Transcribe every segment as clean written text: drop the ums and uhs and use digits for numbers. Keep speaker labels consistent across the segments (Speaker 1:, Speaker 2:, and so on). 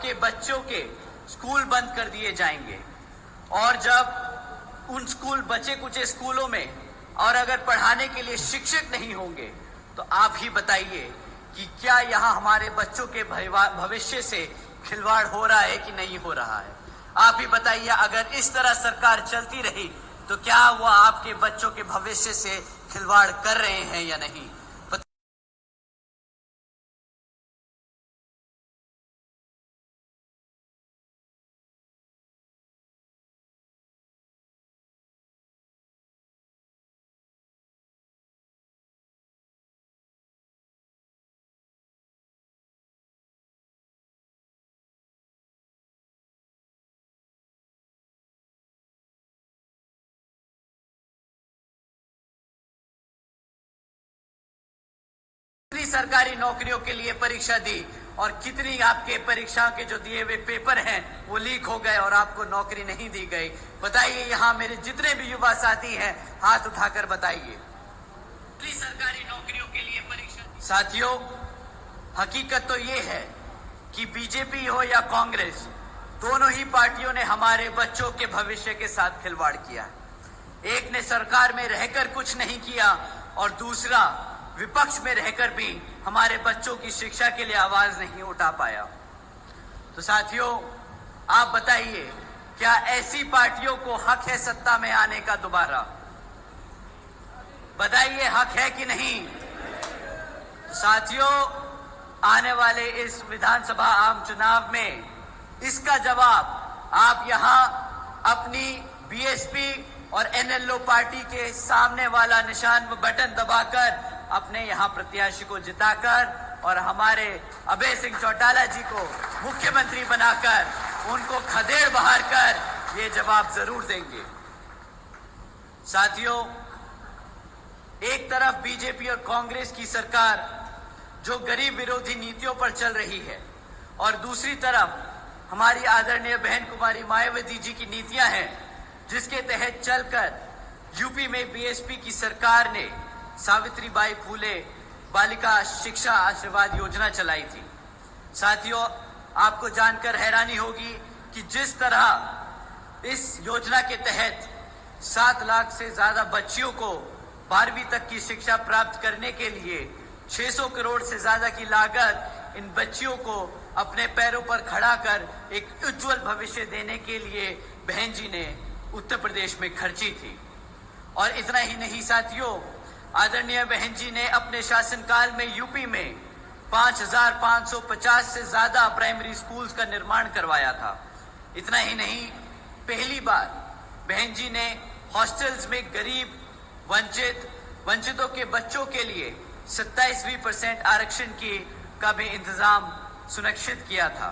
Speaker 1: आपके बच्चों के स्कूल बंद कर दिए जाएंगे। और जब उन स्कूल बचे कुचे स्कूलों में और अगर पढ़ाने के लिए शिक्षक नहीं होंगे तो आप ही बताइए कि क्या यहाँ हमारे बच्चों के भविष्य से खिलवाड़ हो रहा है कि नहीं हो रहा है। आप ही बताइए, अगर इस तरह सरकार चलती रही तो क्या वो आपके बच्चों के भविष्य से खिलवाड़ कर रहे हैं या नहीं। सरकारी नौकरियों के लिए परीक्षा दी और कितनी आपके परीक्षा के जो दिए हुए पेपर हैं वो लीक हो गए और आपको नौकरी नहीं दी गई। बताइए, यहाँ मेरे जितने भी युवा साथी हैं हाथ उठाकर बताइए, सरकारी नौकरियों के लिए परीक्षा दी। साथियों, हकीकत तो ये है कि बीजेपी हो या कांग्रेस, दोनों ही पार्टियों ने हमारे बच्चों के भविष्य के साथ खिलवाड़ किया। एक ने सरकार में रहकर कुछ नहीं किया और दूसरा विपक्ष में रहकर भी हमारे बच्चों की शिक्षा के लिए आवाज नहीं उठा पाया। तो साथियों, आप बताइए, क्या ऐसी पार्टियों को हक है सत्ता में आने का दोबारा? बताइए, हक है कि नहीं? साथियों, आने वाले इस विधानसभा आम चुनाव में इसका जवाब आप यहां अपनी बीएसपी और एनएलओ पार्टी के सामने वाला निशान बटन दबाकर अपने यहां प्रत्याशी को जिताकर और हमारे अभय सिंह चौटाला जी को मुख्यमंत्री बनाकर उनको खदेड़ बहार कर ये जवाब जरूर देंगे। साथियों, एक तरफ बीजेपी और कांग्रेस की सरकार जो गरीब विरोधी नीतियों पर चल रही है और दूसरी तरफ हमारी आदरणीय बहन कुमारी मायावती जी की नीतियां हैं, जिसके तहत चलकर यूपी में बीएसपी की सरकार ने सावित्रीबाई फूले बालिका शिक्षा आशीर्वाद योजना चलाई थी। साथियों, आपको जानकर हैरानी होगी कि जिस तरह इस योजना के तहत 7 लाख से ज्यादा बच्चियों को 12वीं तक की शिक्षा प्राप्त करने के लिए 600 करोड़ से ज्यादा की लागत इन बच्चियों को अपने पैरों पर खड़ा कर एक उज्जवल भविष्य देने के लिए बहन जी ने उत्तर प्रदेश में खर्ची थी। और इतना ही नहीं साथियों, आदरणीय बहन जी ने अपने शासनकाल में यूपी में 5550 से ज्यादा प्राइमरी स्कूल्स का निर्माण करवाया था। इतना ही नहीं, पहली बार बहन जी ने हॉस्टल्स में गरीब वंचितों के बच्चों के लिए 27% आरक्षण का भी इंतजाम सुनिश्चित किया था।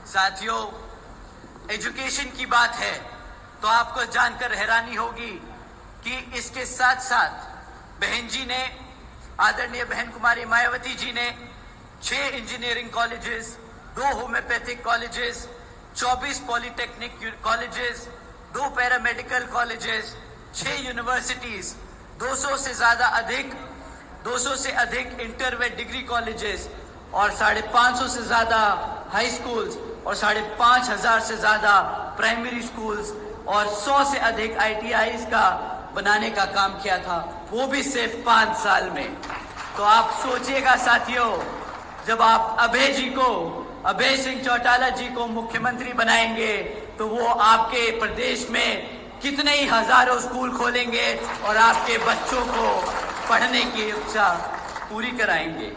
Speaker 1: साथियों, एजुकेशन की बात है तो आपको जानकर हैरानी होगी कि इसके साथ साथ बहन जी ने, आदरणीय बहन कुमारी मायावती जी ने 6 engineering colleges, 2 homeopathic colleges, 24 polytechnic colleges, 2 paramedical colleges, 6 universities, 200 से अधिक इंटर व डिग्री कॉलेजेस और 550 से ज्यादा हाई स्कूल्स और 5,500 से ज्यादा प्राइमरी स्कूल्स और 100 से अधिक ITIs का बनाने का काम किया था, वो भी सिर्फ 5 साल में। तो आप सोचिएगा साथियों, जब आप अभय सिंह चौटाला जी को मुख्यमंत्री बनाएंगे तो वो आपके प्रदेश में कितने ही हजारों स्कूल खोलेंगे और आपके बच्चों को पढ़ने की इच्छा पूरी कराएंगे।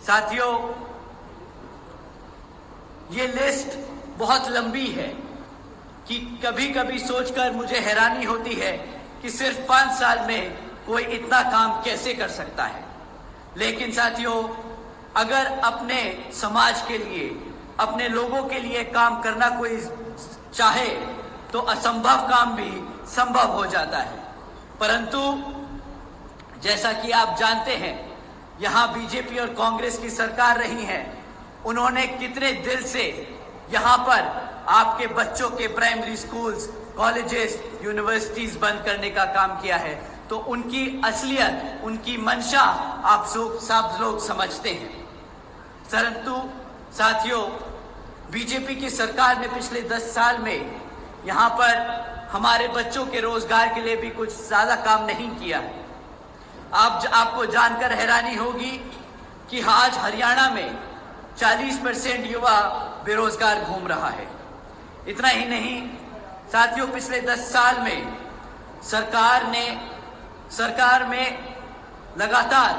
Speaker 1: साथियों, ये लिस्ट बहुत लंबी है कि कभी कभी सोचकर मुझे हैरानी होती है कि सिर्फ 5 साल में कोई इतना काम कैसे कर सकता है। लेकिन साथियों, अगर अपने समाज के लिए, अपने लोगों के लिए काम करना कोई चाहे तो असंभव काम भी संभव हो जाता है। परंतु जैसा कि आप जानते हैं, यहाँ बीजेपी और कांग्रेस की सरकार रही है, उन्होंने कितने दिल से यहाँ पर आपके बच्चों के प्राइमरी स्कूल्स, कॉलेजेस, यूनिवर्सिटीज बंद करने का काम किया है। तो उनकी असलियत, उनकी मंशा आप सब लोग समझते हैं। परंतु साथियों, बीजेपी की सरकार ने पिछले 10 साल में यहाँ पर हमारे बच्चों के रोजगार के लिए भी कुछ ज्यादा काम नहीं किया है। आपको जानकर हैरानी होगी कि आज हरियाणा में 40% युवा बेरोजगार घूम रहा है। इतना ही नहीं साथियों, पिछले 10 साल में सरकार में लगातार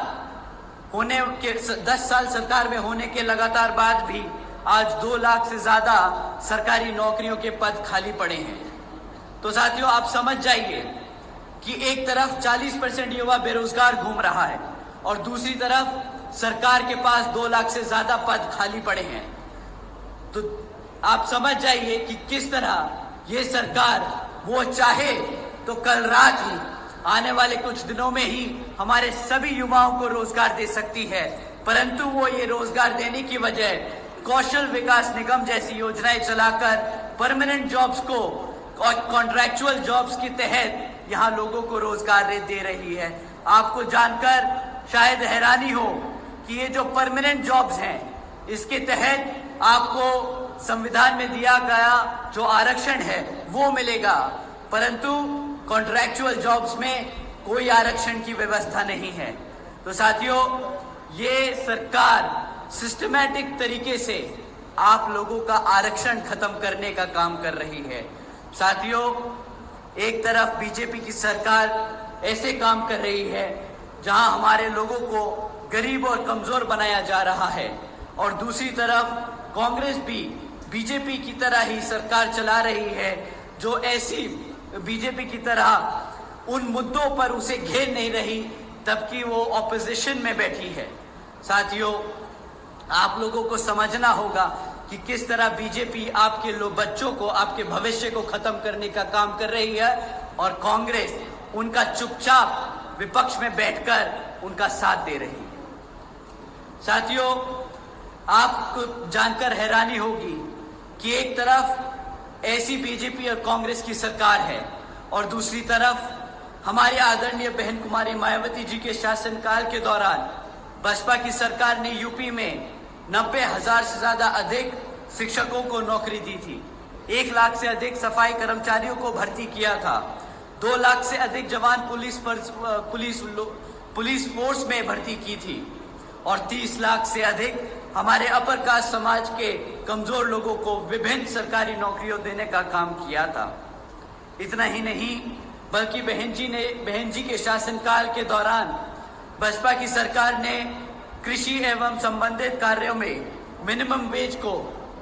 Speaker 1: होने के 10 साल सरकार में होने के लगातार बाद भी आज 2 लाख से ज्यादा सरकारी नौकरियों के पद खाली पड़े हैं। तो साथियों, आप समझ जाइए कि एक तरफ 40% युवा बेरोजगार घूम रहा है और दूसरी तरफ सरकार के पास 2 लाख से ज्यादा पद खाली पड़े हैं। तो आप समझ जाइए कि किस तरह ये सरकार वो चाहे तो कल रात ही, आने वाले कुछ दिनों में ही हमारे सभी युवाओं को रोजगार दे सकती है। परंतु वो ये रोजगार देने की बजाय कौशल विकास निगम जैसी योजनाएं चलाकर परमानेंट जॉब्स को और कॉन्ट्रैक्चुअल जॉब्स के तहत यहाँ लोगों को रोजगार दे रही है। आपको जानकर शायद हैरानी हो कि ये जो परमानेंट जॉब्स हैं, इसके तहत आपको संविधान में दिया गया जो आरक्षण है वो मिलेगा, परंतु कॉन्ट्रैक्चुअल जॉब्स में कोई आरक्षण की व्यवस्था नहीं है। तो साथियों, ये सरकार सिस्टमैटिक तरीके से आप लोगों का आरक्षण खत्म करने का काम कर रही है। साथियों, एक तरफ बीजेपी की सरकार ऐसे काम कर रही है जहां हमारे लोगों को गरीब और कमजोर बनाया जा रहा है, और दूसरी तरफ कांग्रेस भी बीजेपी की तरह ही सरकार चला रही है जो ऐसी बीजेपी की तरह उन मुद्दों पर उसे घेर नहीं रही तबकि वो ऑपोजिशन में बैठी है। साथियों, आप लोगों को समझना होगा कि किस तरह बीजेपी आपके बच्चों को, आपके भविष्य को खत्म करने का काम कर रही है और कांग्रेस उनका चुपचाप विपक्ष में बैठकर उनका साथ दे रही है। साथियों, आपको जानकर हैरानी होगी कि एक तरफ ऐसी बीजेपी और कांग्रेस की सरकार है और दूसरी तरफ हमारी आदरणीय बहन कुमारी मायावती जी के शासनकाल के दौरान बसपा की सरकार ने यूपी में 90,000 से ज्यादा अधिक शिक्षकों को नौकरी दी थी, 1 लाख से अधिक सफाई कर्मचारियों को भर्ती किया था, 2 लाख से अधिक जवान पुलिस फोर्स में भर्ती की थी और 30 लाख से अधिक हमारे अपर कास्ट समाज के कमजोर लोगों को विभिन्न सरकारी नौकरियों देने का काम किया था। इतना ही नहीं बल्कि बहन जी के शासनकाल के दौरान बसपा की सरकार ने कृषि एवं संबंधित कार्यों में मिनिमम वेज को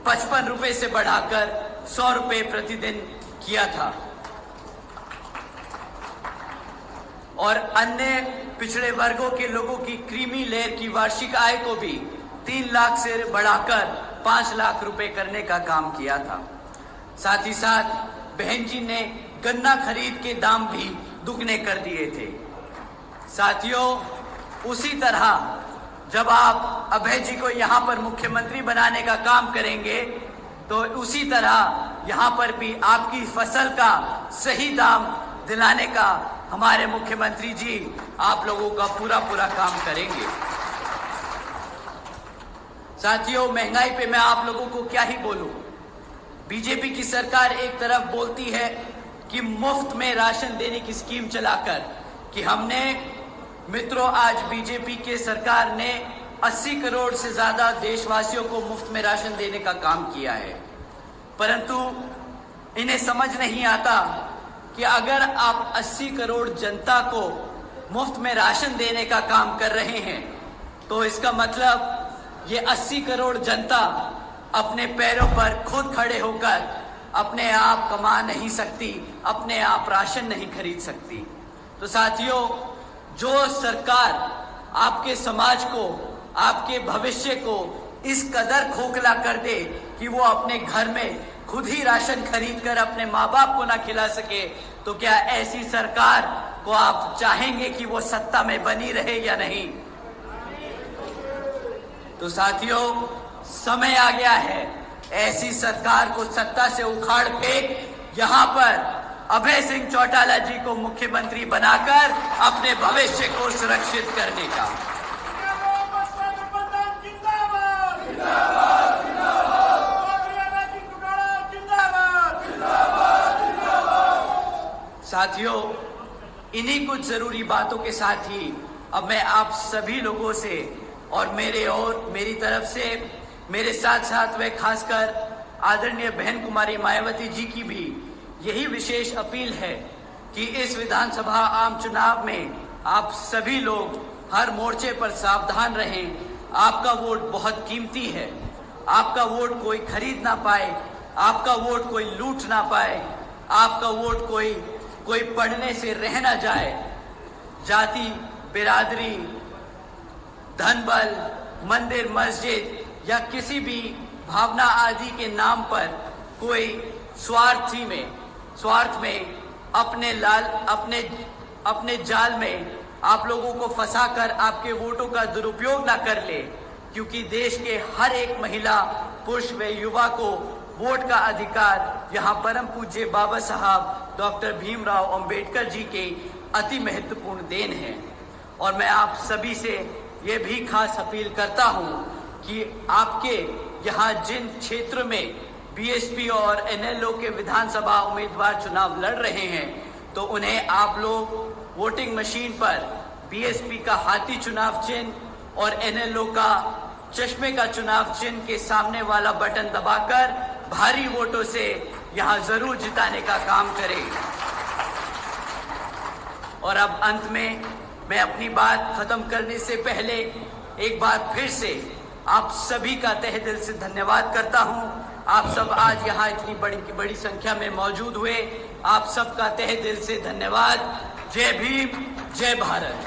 Speaker 1: 55 रुपए से बढ़ाकर 100 रुपए प्रतिदिन किया था और अन्य पिछड़े वर्गों के लोगों की क्रीमी लेयर की वार्षिक आय को भी 3 लाख से बढ़ाकर 5 लाख रुपए करने का काम किया था। साथ ही साथ बहन जी ने गन्ना खरीद के दाम भी दुगने कर दिए थे। साथियों, उसी तरह जब आप अभय जी को यहाँ पर मुख्यमंत्री बनाने का काम करेंगे तो उसी तरह यहाँ पर भी आपकी फसल का सही दाम दिलाने का हमारे मुख्यमंत्री जी आप लोगों का पूरा काम करेंगे। साथियों, महंगाई पे मैं आप लोगों को क्या ही बोलूं। बीजेपी की सरकार एक तरफ बोलती है कि मुफ्त में राशन देने की स्कीम चलाकर कि हमने मित्रों, आज बीजेपी के सरकार ने 80 करोड़ से ज्यादा देशवासियों को मुफ्त में राशन देने का काम किया है, परंतु इन्हें समझ नहीं आता कि अगर आप 80 करोड़ जनता को मुफ्त में राशन देने का काम कर रहे हैं तो इसका मतलब ये 80 करोड़ जनता अपने पैरों पर खुद खड़े होकर अपने आप कमा नहीं सकती, अपने आप राशन नहीं खरीद सकती। तो साथियों, जो सरकार आपके समाज को, आपके भविष्य को इस कदर खोखला कर दे कि वो अपने घर में खुद ही राशन खरीद कर अपने माँ बाप को ना खिला सके, तो क्या ऐसी सरकार को आप चाहेंगे कि वो सत्ता में बनी रहे या नहीं? तो साथियों, समय आ गया है ऐसी सरकार को सत्ता से उखाड़ फेंक यहाँ पर अभय सिंह चौटाला जी को मुख्यमंत्री बनाकर अपने भविष्य को सुरक्षित करने का। साथियों, इन्हीं कुछ जरूरी बातों के साथ ही अब मैं आप सभी लोगों से और मेरी तरफ से मेरे साथ साथ व खासकर आदरणीय बहन कुमारी मायावती जी की भी यही विशेष अपील है कि इस विधानसभा आम चुनाव में आप सभी लोग हर मोर्चे पर सावधान रहें। आपका वोट बहुत कीमती है। आपका वोट कोई खरीद ना पाए, आपका वोट कोई लूट ना पाए, आपका वोट कोई पढ़ने से रह ना जाए। जाति, बिरादरी, धन बल, मंदिर मस्जिद या किसी भी भावना आदि के नाम पर कोई स्वार्थ में अपने जाल में आप लोगों को फंसाकर आपके वोटों का दुरुपयोग ना कर ले, क्योंकि देश के हर एक महिला, पुरुष व युवा को वोट का अधिकार यहाँ परम पूज्य बाबा साहब डॉक्टर भीमराव अंबेडकर जी के अति महत्वपूर्ण देन है। और मैं आप सभी से ये भी खास अपील करता हूँ कि आपके यहाँ जिन क्षेत्र में बीएसपी और एनएलओ के विधानसभा उम्मीदवार चुनाव लड़ रहे हैं, तो उन्हें आप लोग वोटिंग मशीन पर बीएसपी का हाथी चुनाव चिन्ह और एनएलओ का चश्मे का चुनाव चिन्ह के सामने वाला बटन दबाकर भारी वोटों से यहाँ जरूर जिताने का काम करें। और अब अंत में मैं अपनी बात खत्म करने से पहले एक बार फिर से आप सभी का तहे दिल से धन्यवाद करता हूं। आप सब आज यहाँ इतनी बड़ी संख्या में मौजूद हुए, आप सबका तहे दिल से धन्यवाद। जय भीम, जय भारत।